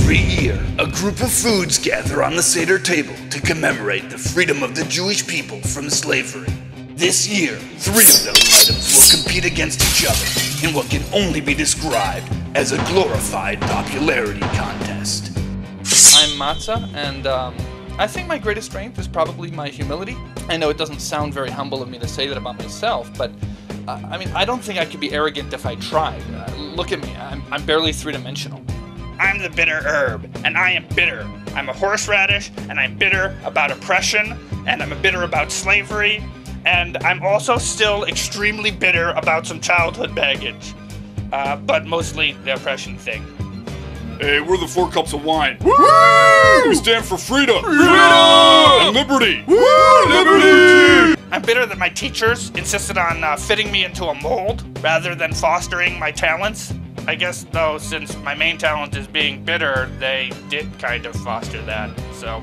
Every year, a group of foods gather on the Seder table to commemorate the freedom of the Jewish people from slavery. This year, 3 of those items will compete against each other in what can only be described as a glorified popularity contest. I'm Matzah, and I think my greatest strength is probably my humility. I know it doesn't sound very humble of me to say that about myself, but I don't think I could be arrogant if I tried. Look at me, I'm barely three-dimensional. I'm the bitter herb, and I am bitter. I'm a horseradish, and I'm bitter about oppression, and I'm bitter about slavery, and I'm also still extremely bitter about some childhood baggage, but mostly the oppression thing. Hey, we're the 4 Cups of Wine. Woo! We stand for freedom! Freedom! And liberty! Woo! Liberty! I'm bitter that my teachers insisted on fitting me into a mold rather than fostering my talents. I guess, though, since my main talent is being bitter, they did kind of foster that, so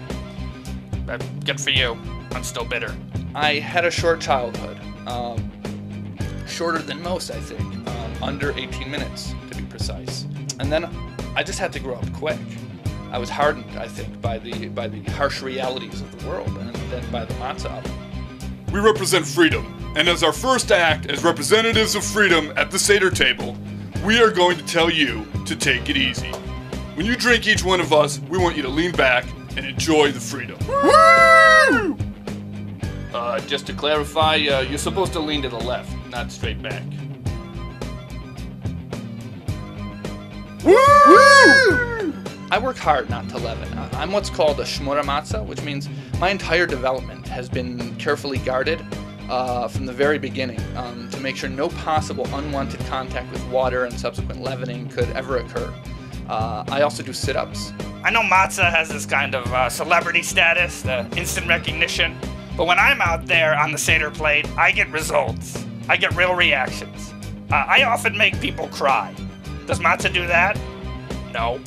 good for you. I'm still bitter. I had a short childhood, shorter than most, I think, under 18 minutes, to be precise. And then I just had to grow up quick. I was hardened, I think, by the harsh realities of the world, and then by the Matzah oven. We represent freedom, and as our first act as representatives of freedom at the Seder table, we are going to tell you to take it easy. When you drink each one of us, we want you to lean back and enjoy the freedom. Woo! Just to clarify, you're supposed to lean to the left, not straight back. Woo! I work hard not to leaven. I'm what's called a shmura matzah, which means my entire development has been carefully guarded from the very beginning to make sure no possible unwanted contact with water and subsequent leavening could ever occur. I also do sit-ups. I know matzah has this kind of celebrity status, the instant recognition, but when I'm out there on the Seder plate, I get results. I get real reactions. I often make people cry. Does matzah do that? No.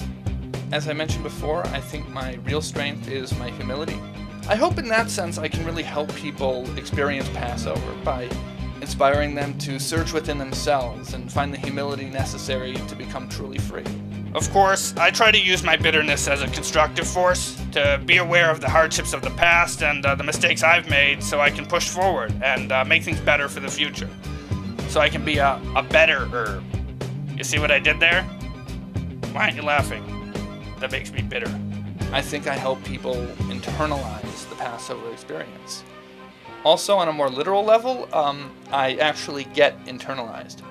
As I mentioned before, I think my real strength is my humility. I hope in that sense I can really help people experience Passover by inspiring them to search within themselves and find the humility necessary to become truly free. Of course, I try to use my bitterness as a constructive force, to be aware of the hardships of the past and the mistakes I've made so I can push forward and make things better for the future. So I can be a better herb. You see what I did there? Why aren't you laughing? That makes me bitter. I think I help people internalize the Passover experience. Also, on a more literal level, I actually get internalized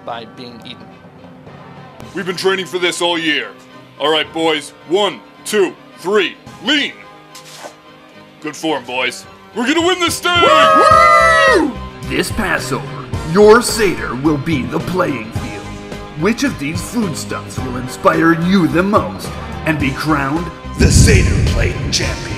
by being eaten. We've been training for this all year. All right, boys. 1, 2, 3, lean! Good form, boys. We're gonna win this thing! Woo! This Passover, your Seder will be the playing field. Which of these foodstuffs will inspire you the most and be crowned the Seder Plate Champion?